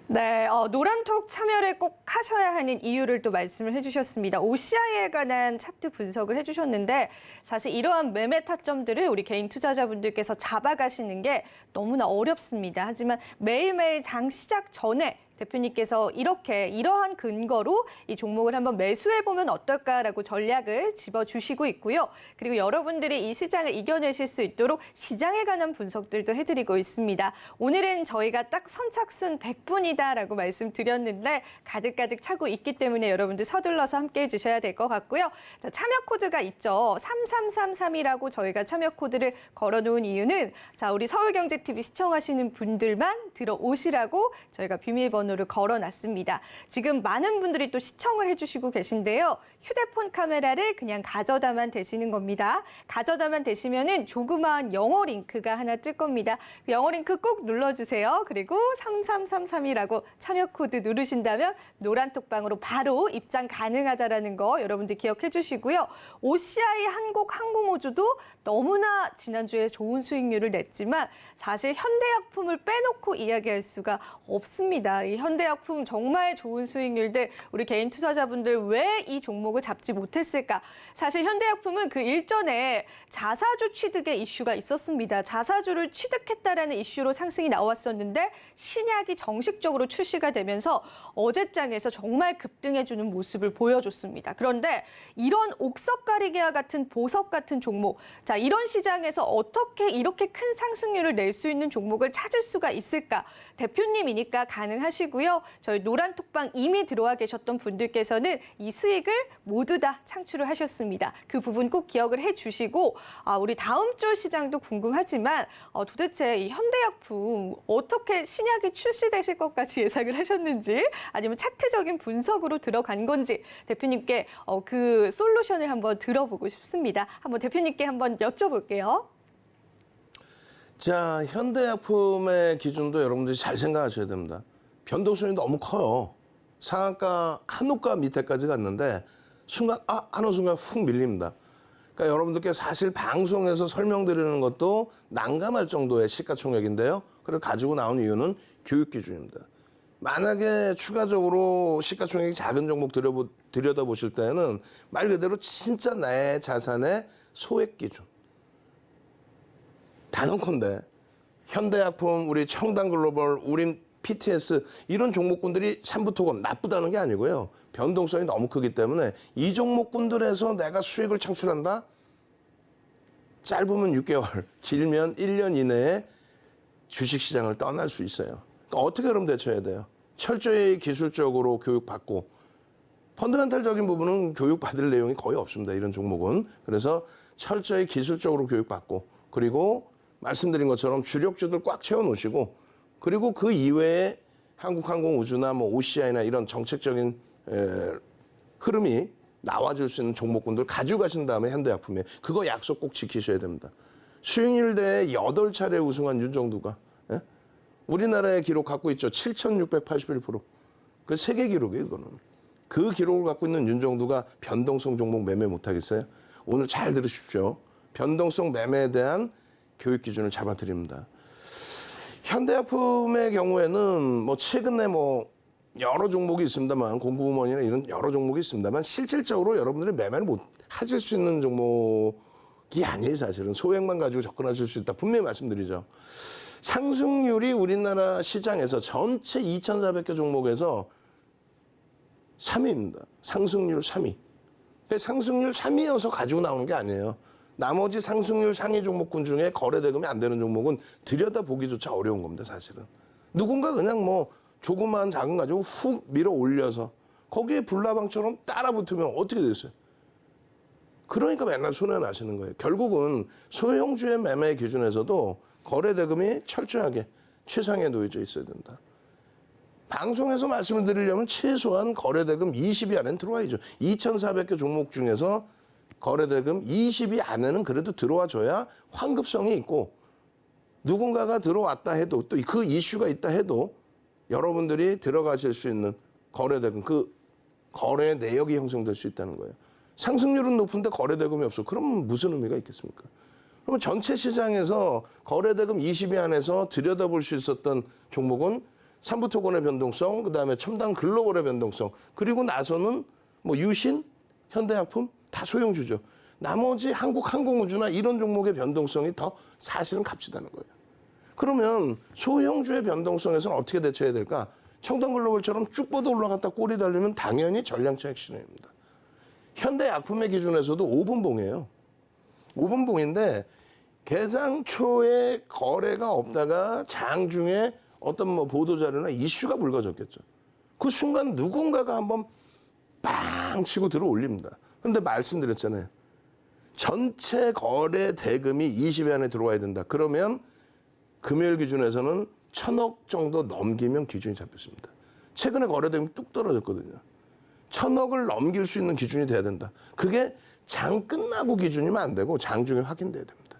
네, 노란톡 참여를 꼭 하셔야 하는 이유를 또 말씀을 해주셨습니다. OCI에 관한 차트 분석을 해주셨는데 사실 이러한 매매 타점들을 우리 개인 투자자분들께서 잡아가시는 게 너무나 어렵습니다. 하지만 매일매일 장 시작 전에 대표님께서 이러한 근거로 이 종목을 한번 매수해보면 어떨까라고 전략을 집어주시고 있고요. 그리고 여러분들이 이 시장을 이겨내실 수 있도록 시장에 관한 분석들도 해드리고 있습니다. 오늘은 저희가 딱 선착순 100분이다라고 말씀드렸는데 가득가득 차고 있기 때문에 여러분들 서둘러서 함께 해주셔야 될 것 같고요. 자, 참여 코드가 있죠. 3333이라고 저희가 참여 코드를 걸어놓은 이유는 자 우리 서울경제TV 시청하시는 분들만 들어오시라고 저희가 비밀번호 를 걸어놨습니다. 지금 많은 분들이 또 시청을 해주시고 계신데요. 휴대폰 카메라를 그냥 가져다만 대시는 겁니다. 가져다만 대시면은 조그마한 영어 링크가 하나 뜰 겁니다. 그 영어 링크 꾹 눌러주세요. 그리고 3333이라고 참여 코드 누르신다면 노란톡방으로 바로 입장 가능하다라는 거 여러분들 기억해 주시고요. OCI 한국항공우주도 너무나 지난주에 좋은 수익률을 냈지만 사실 현대약품을 빼놓고 이야기할 수가 없습니다. 이 현대약품 정말 좋은 수익률들 우리 개인 투자자분들 왜 이 종목을 잡지 못했을까? 사실 현대약품은 그 일전에 자사주 취득의 이슈가 있었습니다. 자사주를 취득했다라는 이슈로 상승이 나왔었는데 신약이 정식적으로 출시가 되면서 어제장에서 정말 급등해주는 모습을 보여줬습니다. 그런데 이런 옥석가리개와 같은 보석 같은 종목, 자 이런 시장에서 어떻게 이렇게 큰 상승률을 낼 수 있는 종목을 찾을 수가 있을까? 대표님이니까 가능하시고요. 저희 노란톡방 이미 들어와 계셨던 분들께서는 이 수익을 모두 다 창출을 하셨습니다. 그 부분 꼭 기억을 해주시고 우리 다음 주 시장도 궁금하지만 도대체 이 현대약품 어떻게 신약이 출시되실 것까지 예상을 하셨는지 아니면 차트적인 분석으로 들어간 건지 대표님께 그 솔루션을 한번 들어보고 싶습니다. 한번 대표님께 한번 여쭤볼게요. 자, 현대약품의 기준도 여러분들이 잘 생각하셔야 됩니다. 변동성이 너무 커요. 상한가, 한우가 밑에까지 갔는데 순간 하는 순간 훅 밀립니다. 그러니까 여러분들께 사실 방송에서 설명드리는 것도 난감할 정도의 시가총액인데요. 그걸 가지고 나온 이유는 교육 기준입니다. 만약에 추가적으로 시가총액이 작은 종목 들여다보실 때는 말 그대로 진짜 내 자산의 소액 기준. 단언컨대 현대약품, 우리 청담글로벌, 우린 PTS 이런 종목군들이 삼부토건 나쁘다는 게 아니고요. 변동성이 너무 크기 때문에 이 종목군들에서 내가 수익을 창출한다? 짧으면 6개월, 길면 1년 이내에 주식시장을 떠날 수 있어요. 그러니까 어떻게 그럼 대처해야 돼요? 철저히 기술적으로 교육받고 펀더멘탈적인 부분은 교육받을 내용이 거의 없습니다. 이런 종목은. 그래서 철저히 기술적으로 교육받고 그리고 말씀드린 것처럼 주력주들 꽉 채워놓으시고 그리고 그 이외에 한국항공우주나 뭐 OCI나 이런 정책적인 흐름이 나와줄 수 있는 종목군들 가져가신 다음에 현대약품에 그거 약속 꼭 지키셔야 됩니다. 수익률 대회 8차례 우승한 윤정두가 예? 우리나라의 기록 갖고 있죠. 7,681%. 그 세계 기록이에요, 그거는. 그 기록을 갖고 있는 윤정두가 변동성 종목 매매 못하겠어요? 오늘 잘 들으십시오. 변동성 매매에 대한 교육 기준을 잡아드립니다. 현대약품의 경우에는 뭐 최근에 뭐 여러 종목이 있습니다만 공구음원이나 이런 여러 종목이 있습니다만 실질적으로 여러분들이 매매를 못 하실 수 있는 종목이 아니에요. 사실은 소액만 가지고 접근하실 수 있다. 분명히 말씀드리죠. 상승률이 우리나라 시장에서 전체 2,400개 종목에서 3위입니다. 상승률 3위. 상승률 3위여서 가지고 나오는 게 아니에요. 나머지 상승률 상위 종목군 중에 거래 대금이 안 되는 종목은 들여다보기조차 어려운 겁니다. 사실은. 누군가 그냥 뭐 조그마한 자금 가지고 훅 밀어 올려서 거기에 불나방처럼 따라 붙으면 어떻게 됐어요? 그러니까 맨날 손해나시는 거예요. 결국은 소형주의 매매 기준에서도 거래 대금이 철저하게 최상에 놓여져 있어야 된다. 방송에서 말씀을 드리려면 최소한 거래 대금 20위 안에는 들어와야죠. 2,400개 종목 중에서 거래대금 20위 안에는 그래도 들어와줘야 환급성이 있고 누군가가 들어왔다 해도 또 그 이슈가 있다 해도 여러분들이 들어가실 수 있는 거래대금 그 거래 내역이 형성될 수 있다는 거예요. 상승률은 높은데 거래대금이 없어. 그러면 무슨 의미가 있겠습니까? 그러면 전체 시장에서 거래대금 20위 안에서 들여다볼 수 있었던 종목은 삼부토건의 변동성, 그다음에 첨단 글로벌의 변동성, 그리고 나서는 뭐 유신, 현대약품 다 소형주죠. 나머지 한국항공우주나 이런 종목의 변동성이 더 사실은 값지다는 거예요. 그러면 소형주의 변동성에서는 어떻게 대처해야 될까? 청담글로벌처럼 쭉 뻗어 올라갔다 꼬리 달리면 당연히 전량차익 신호입니다. 현대약품의 기준에서도 5분봉이에요. 5분봉인데 개장 초에 거래가 없다가 장중에 어떤 뭐 보도자료나 이슈가 불거졌겠죠. 그 순간 누군가가 한번 빵 치고 들어 올립니다. 근데 말씀드렸잖아요. 전체 거래 대금이 20위 안에 들어와야 된다. 그러면 금요일 기준에서는 1,000억 정도 넘기면 기준이 잡혔습니다. 최근에 거래 대금이 뚝 떨어졌거든요. 1,000억을 넘길 수 있는 기준이 돼야 된다. 그게 장 끝나고 기준이면 안 되고 장중에 확인돼야 됩니다.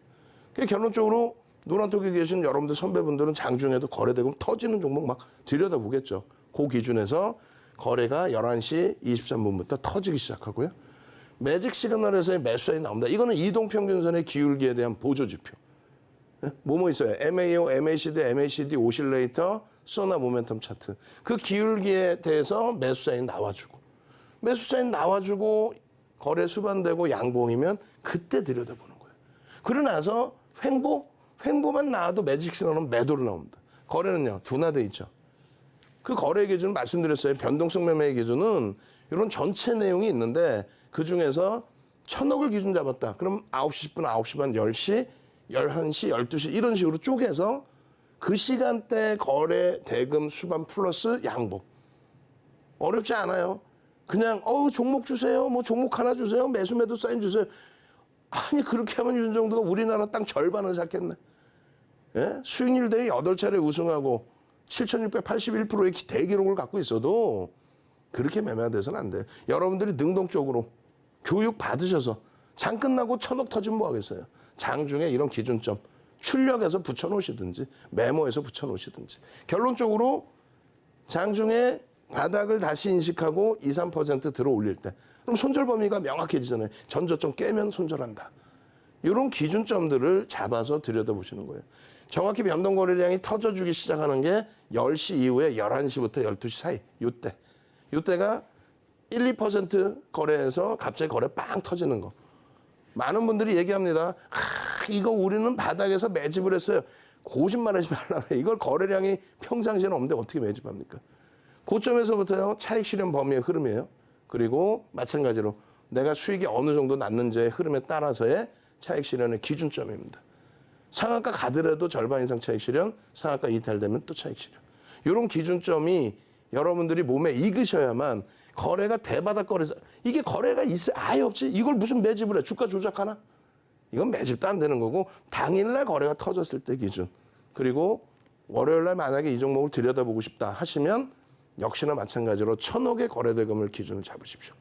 결론적으로 노란톡에 계신 여러분들 선배분들은 장중에도 거래 대금 터지는 종목 막 들여다보겠죠. 그 기준에서 거래가 11시 23분부터 터지기 시작하고요. 매직 시그널에서의 매수사인이 나옵니다. 이거는 이동평균선의 기울기에 대한 보조지표. 뭐뭐 있어요? MAO, MACD, MACD 오실레이터, 소나 모멘텀 차트. 그 기울기에 대해서 매수사인 나와주고 매수사인 나와주고 거래 수반되고 양봉이면 그때 들여다보는 거예요. 그러고 나서 횡보만 나와도 매직 시그널은 매도로 나옵니다. 거래는요. 둔화돼 있죠. 그 거래 기준 말씀드렸어요. 변동성 매매 기준은 이런 전체 내용이 있는데 그중에서 1,000억을 기준 잡았다. 그럼 9시 10분, 9시 반, 10시, 11시, 12시 이런 식으로 쪼개서 그 시간대 거래 대금 수반 플러스 양봉. 어렵지 않아요. 그냥 종목 주세요. 뭐 종목 하나 주세요. 매수 사인 주세요. 아니 그렇게 하면 윤정두가 우리나라 땅 절반을 샀겠네. 예? 수익률 대회 8차례 우승하고 7,681%의 대기록을 갖고 있어도 그렇게 매매가 돼서는 안 돼. 여러분들이 능동적으로 교육 받으셔서 장 끝나고 1,000억 터지면 뭐 하겠어요. 장중에 이런 기준점 출력해서 붙여놓으시든지 메모해서 붙여놓으시든지 결론적으로 장중에 바닥을 다시 인식하고 2, 3% 들어 올릴 때 그럼 손절 범위가 명확해지잖아요. 전저점 깨면 손절한다. 이런 기준점들을 잡아서 들여다보시는 거예요. 정확히 변동 거래량이 터져주기 시작하는 게 10시 이후에 11시부터 12시 사이 요때. 요때가 1, 2% 거래해서 갑자기 거래 빵 터지는 거. 많은 분들이 얘기합니다. 이거 우리는 바닥에서 매집을 했어요. 거짓말하지 말라. 이걸 거래량이 평상시에는 없는데 어떻게 매집합니까? 고점에서부터요. 차익 실현 범위의 흐름이에요. 그리고 마찬가지로 내가 수익이 어느 정도 났는지의 흐름에 따라서의 차익 실현의 기준점입니다. 상한가 가더라도 절반 이상 차익 실현, 상한가 이탈되면 또 차익 실현. 이런 기준점이 여러분들이 몸에 익으셔야만 거래가 대바닥 거래서 이게 거래가 있어요? 아예 없지. 이걸 무슨 매집을 해? 주가 조작하나? 이건 매집도 안 되는 거고 당일날 거래가 터졌을 때 기준. 그리고 월요일날 만약에 이 종목을 들여다보고 싶다 하시면 역시나 마찬가지로 1,000억의 거래대금을 기준을 잡으십시오.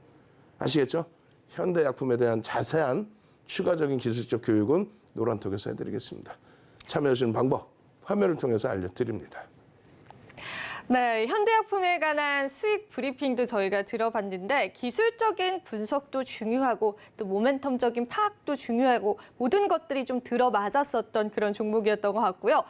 아시겠죠? 현대약품에 대한 자세한 추가적인 기술적 교육은 노란톡에서 해드리겠습니다. 참여하시는 방법 화면을 통해서 알려드립니다. 네, 현대약품에 관한 수익 브리핑도 저희가 들어봤는데 기술적인 분석도 중요하고 또 모멘텀적인 파악도 중요하고 모든 것들이 좀 들어맞았었던 그런 종목이었던 것 같고요.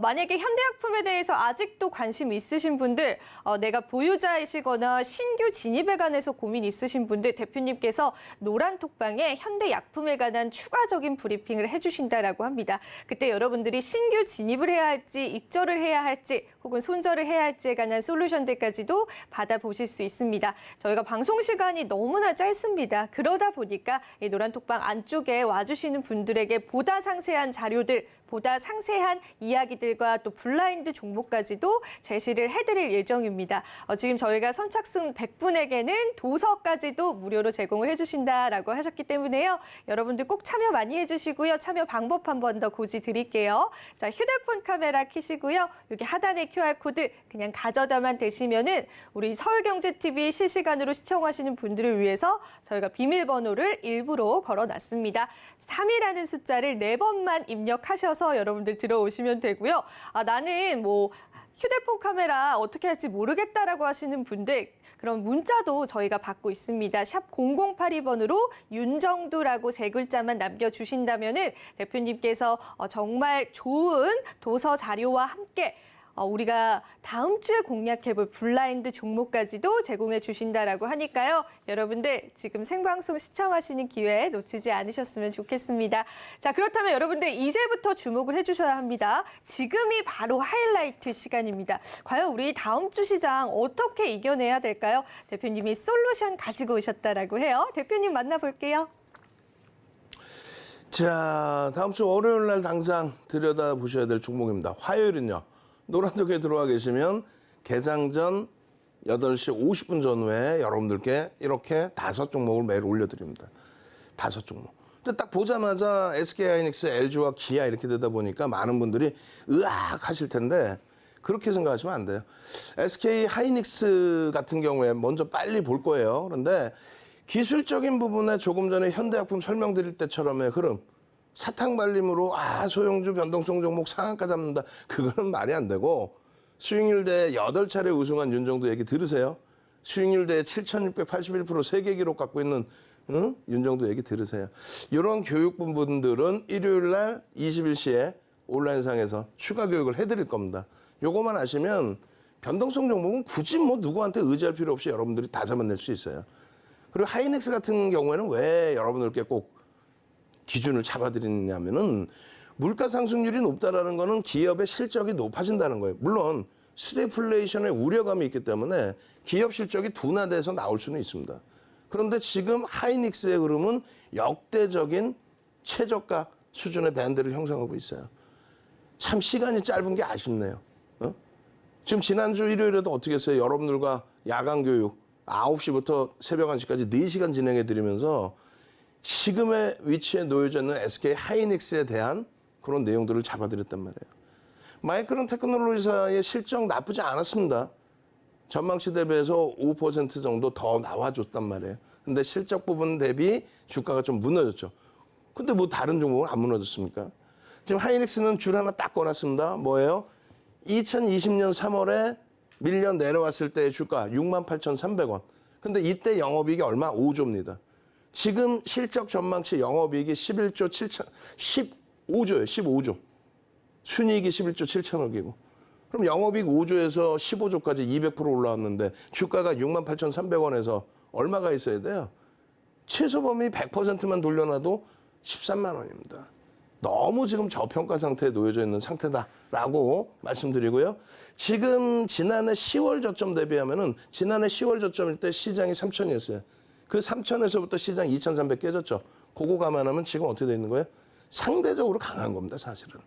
만약에 현대약품에 대해서 아직도 관심 있으신 분들, 내가 보유자이시거나 신규 진입에 관해서 고민 있으신 분들 대표님께서 노란톡방에 현대약품에 관한 추가적인 브리핑을 해주신다라고 합니다. 그때 여러분들이 신규 진입을 해야 할지 익절을 해야 할지 혹은 손절을 해야 할지에 관한 솔루션들까지도 받아보실 수 있습니다. 저희가 방송 시간이 너무나 짧습니다. 그러다 보니까 이 노란톡방 안쪽에 와주시는 분들에게 보다 상세한 자료들, 보다 상세한 이야기들과 또 블라인드 종목까지도 제시를 해드릴 예정입니다. 지금 저희가 선착순 100분에게는 도서까지도 무료로 제공을 해주신다라고 하셨기 때문에요. 여러분들 꼭 참여 많이 해주시고요. 참여 방법 한 번 더 고지 드릴게요. 자, 휴대폰 카메라 켜시고요. 여기 하단에 QR코드 그냥 가져다만 되시면은 우리 서울경제TV 실시간으로 시청하시는 분들을 위해서 저희가 비밀번호를 일부러 걸어놨습니다. 3이라는 숫자를 4번만 입력하셔서 여러분들 들어오시면 되고요. 나는 뭐 휴대폰 카메라 어떻게 할지 모르겠다라고 하시는 분들 그럼 문자도 저희가 받고 있습니다. 샵 0082번으로 윤정두라고 3글자만 남겨주신다면은 대표님께서 정말 좋은 도서 자료와 함께 우리가 다음 주에 공략해볼 블라인드 종목까지도 제공해 주신다라고 하니까요. 여러분들 지금 생방송 시청하시는 기회 놓치지 않으셨으면 좋겠습니다. 자, 그렇다면 여러분들 이제부터 주목을 해주셔야 합니다. 지금이 바로 하이라이트 시간입니다. 과연 우리 다음 주 시장 어떻게 이겨내야 될까요? 대표님이 솔루션 가지고 오셨다라고 해요. 대표님 만나볼게요. 자, 다음 주 월요일 날 당장 들여다보셔야 될 종목입니다. 화요일은요. 노란톡에 들어와 계시면 개장 전 8시 50분 전후에 여러분들께 이렇게 5종목을 매일 올려드립니다. 5종목. 근데 딱 보자마자 SK하이닉스, LG와 기아 이렇게 되다 보니까 많은 분들이 으악 하실 텐데 그렇게 생각하시면 안 돼요. SK하이닉스 같은 경우에 먼저 빨리 볼 거예요. 그런데 기술적인 부분에 조금 전에 현대약품 설명드릴 때처럼의 흐름, 사탕발림으로 소형주 변동성 종목 상한가 잡는다. 그거는 말이 안 되고 수익률 대회 8차례 우승한 윤정두 얘기 들으세요. 수익률 대회 7,681% 세계 기록 갖고 있는 윤정두 얘기 들으세요. 이런 교육 부분들은 일요일 날 21시에 온라인상에서 추가 교육을 해드릴 겁니다. 요거만 아시면 변동성 종목은 굳이 뭐 누구한테 의지할 필요 없이 여러분들이 다 잡아낼 수 있어요. 그리고 하이닉스 같은 경우에는 왜 여러분들께 꼭 기준을 잡아드리냐면은 물가 상승률이 높다라는 거는 기업의 실적이 높아진다는 거예요. 물론 스태플레이션의 우려감이 있기 때문에 기업 실적이 둔화돼서 나올 수는 있습니다. 그런데 지금 하이닉스의 흐름은 역대적인 최저가 수준의 밴드를 형성하고 있어요. 참 시간이 짧은 게 아쉽네요. 지금 지난주 일요일에도 어떻게 했어요? 여러분들과 야간 교육 9시부터 새벽 1시까지 4시간 진행해드리면서 지금의 위치에 놓여져 있는 SK 하이닉스에 대한 그런 내용들을 잡아드렸단 말이에요. 마이크론 테크놀로지사의 실적 나쁘지 않았습니다. 전망치 대비해서 5% 정도 더 나와줬단 말이에요. 근데 실적 부분 대비 주가가 좀 무너졌죠. 근데 뭐 다른 종목은 안 무너졌습니까? 지금 하이닉스는 줄 하나 딱 꺼놨습니다. 뭐예요? 2020년 3월에 밀려 내려왔을 때의 주가 68,300원. 근데 이때 영업이익이 얼마? 5조입니다. 지금 실적 전망치 영업이익이 11조 7천, 15조예요. 15조. 순이익이 11조 7천억이고. 그럼 영업이익 5조에서 15조까지 200% 올라왔는데 주가가 68,300원에서 얼마가 있어야 돼요? 최소 범위 100%만 돌려놔도 13만 원입니다. 너무 지금 저평가 상태에 놓여져 있는 상태다라고 말씀드리고요. 지금 지난해 10월 저점 대비하면은 지난해 10월 저점일 때 시장이 3천이었어요. 그 3천에서부터 시장 2,300 깨졌죠. 그거 감안하면 지금 어떻게 돼 있는 거예요? 상대적으로 강한 겁니다, 사실은.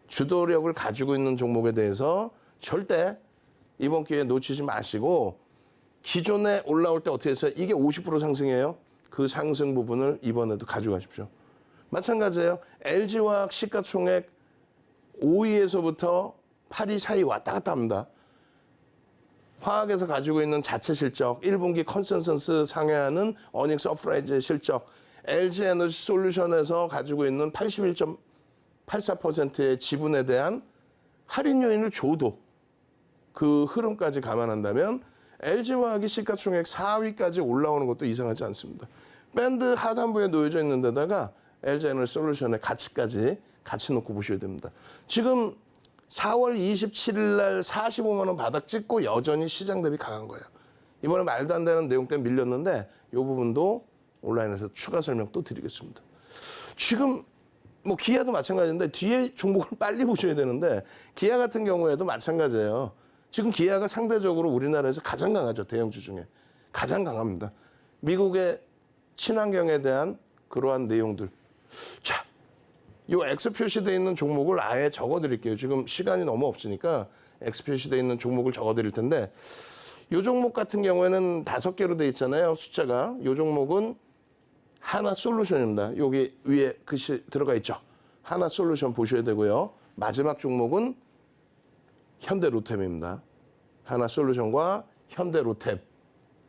주도력을 가지고 있는 종목에 대해서 절대 이번 기회에 놓치지 마시고 기존에 올라올 때 어떻게 했어요? 이게 50% 상승이에요. 그 상승 부분을 이번에도 가져가십시오. 마찬가지예요. LG화학 시가총액 5위에서부터 8위 사이 왔다 갔다 합니다. 화학에서 가지고 있는 자체 실적, 1분기 컨센서스 상회하는 어닝스 서프라이즈의 실적, LG에너지 솔루션에서 가지고 있는 81.84%의 지분에 대한 할인 요인을 줘도 그 흐름까지 감안한다면 LG화학이 시가총액 4위까지 올라오는 것도 이상하지 않습니다. 밴드 하단부에 놓여져 있는 데다가 LG에너지 솔루션의 가치까지 같이 놓고 보셔야 됩니다. 지금 4월 27일 날 45만 원 바닥 찍고 여전히 시장 대비 강한 거예요. 이번에 말도 안 되는 내용 때문에 밀렸는데 이 부분도 온라인에서 추가 설명 또 드리겠습니다. 지금 뭐 기아도 마찬가지인데 뒤에 종목을 빨리 보셔야 되는데 기아 같은 경우에도 마찬가지예요. 지금 기아가 상대적으로 우리나라에서 가장 강하죠. 대형주 중에. 가장 강합니다. 미국의 친환경에 대한 그러한 내용들. 자, 이 X 표시되어 있는 종목을 아예 적어드릴게요. 지금 시간이 너무 없으니까 X 표시되어 있는 종목을 적어드릴 텐데 이 종목 같은 경우에는 5개로 되어 있잖아요. 숫자가. 이 종목은 하나솔루션입니다. 여기 위에 글씨 들어가 있죠. 하나솔루션 보셔야 되고요. 마지막 종목은 현대로템입니다. 하나솔루션과 현대로템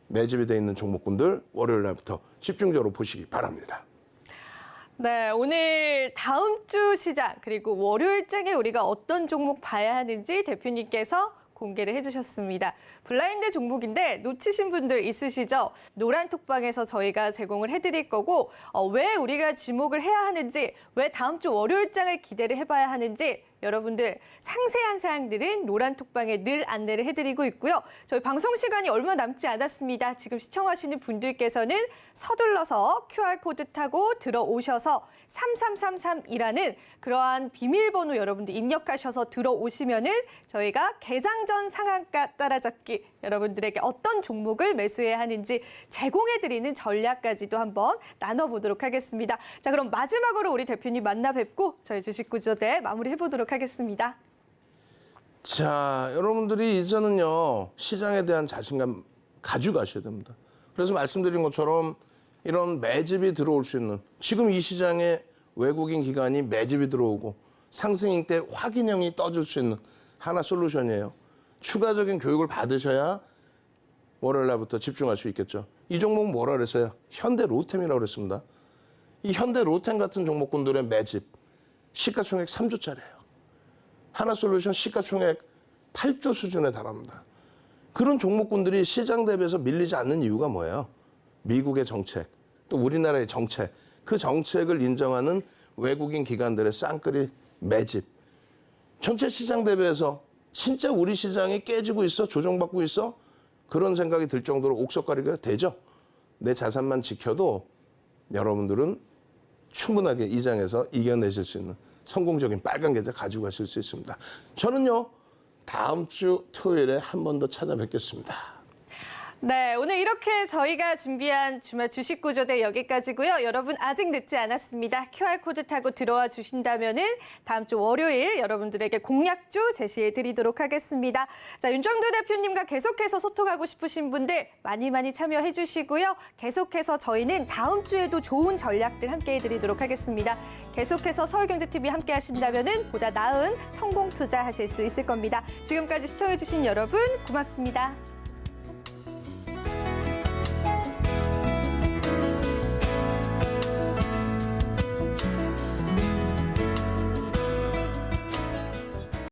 매집이 되어 있는 종목군들 월요일 날부터 집중적으로 보시기 바랍니다. 네, 오늘 다음 주 시장 그리고 월요일장에 우리가 어떤 종목 봐야 하는지 대표님께서 공개를 해주셨습니다. 블라인드 종목인데 놓치신 분들 있으시죠? 노란톡방에서 저희가 제공을 해드릴 거고 왜 우리가 지목을 해야 하는지, 왜 다음 주 월요일장을 기대를 해봐야 하는지 여러분들 상세한 사항들은 노란톡방에 늘 안내를 해드리고 있고요. 저희 방송 시간이 얼마 남지 않았습니다. 지금 시청하시는 분들께서는 서둘러서 QR코드 타고 들어오셔서 3333이라는 그러한 비밀번호 여러분들 입력하셔서 들어오시면은 저희가 개장 전 상한가 따라잡기 여러분들에게 어떤 종목을 매수해야 하는지 제공해드리는 전략까지도 한번 나눠보도록 하겠습니다. 자, 그럼 마지막으로 우리 대표님 만나 뵙고 저희 주식구조대 마무리해보도록 하겠습니다. 자, 여러분들이 이제는요, 시장에 대한 자신감 가져가셔야 됩니다. 그래서 말씀드린 것처럼 이런 매집이 들어올 수 있는, 지금 이 시장에 외국인 기관이 매집이 들어오고 상승일 때 확인형이 떠줄 수 있는 하나솔루션이에요. 추가적인 교육을 받으셔야 월요일 날부터 집중할 수 있겠죠. 이 종목은 뭐라 그랬어요? 현대로템이라고 그랬습니다. 이 현대로템 같은 종목군들의 매집, 시가총액 3조짜리예요. 하나솔루션 시가총액 8조 수준에 달합니다. 그런 종목군들이 시장 대비해서 밀리지 않는 이유가 뭐예요? 미국의 정책, 또 우리나라의 정책, 그 정책을 인정하는 외국인 기관들의 쌍끌이 매집. 전체 시장 대비해서 진짜 우리 시장이 깨지고 있어? 조정받고 있어? 그런 생각이 들 정도로 옥석가리가 되죠. 내 자산만 지켜도 여러분들은 충분하게 이 장에서 이겨내실 수 있는 성공적인 빨간 계좌 가지고 가실 수 있습니다. 저는요, 다음 주 토요일에 한 번 더 찾아뵙겠습니다. 네, 오늘 이렇게 저희가 준비한 주말 주식구조대 여기까지고요. 여러분 아직 늦지 않았습니다. QR코드 타고 들어와 주신다면은 다음 주 월요일 여러분들에게 공약주 제시해 드리도록 하겠습니다. 자, 윤정두 대표님과 계속해서 소통하고 싶으신 분들 많이 참여해 주시고요. 계속해서 저희는 다음 주에도 좋은 전략들 함께 해드리도록 하겠습니다. 계속해서 서울경제TV 함께 하신다면은 보다 나은 성공 투자 하실 수 있을 겁니다. 지금까지 시청해 주신 여러분 고맙습니다.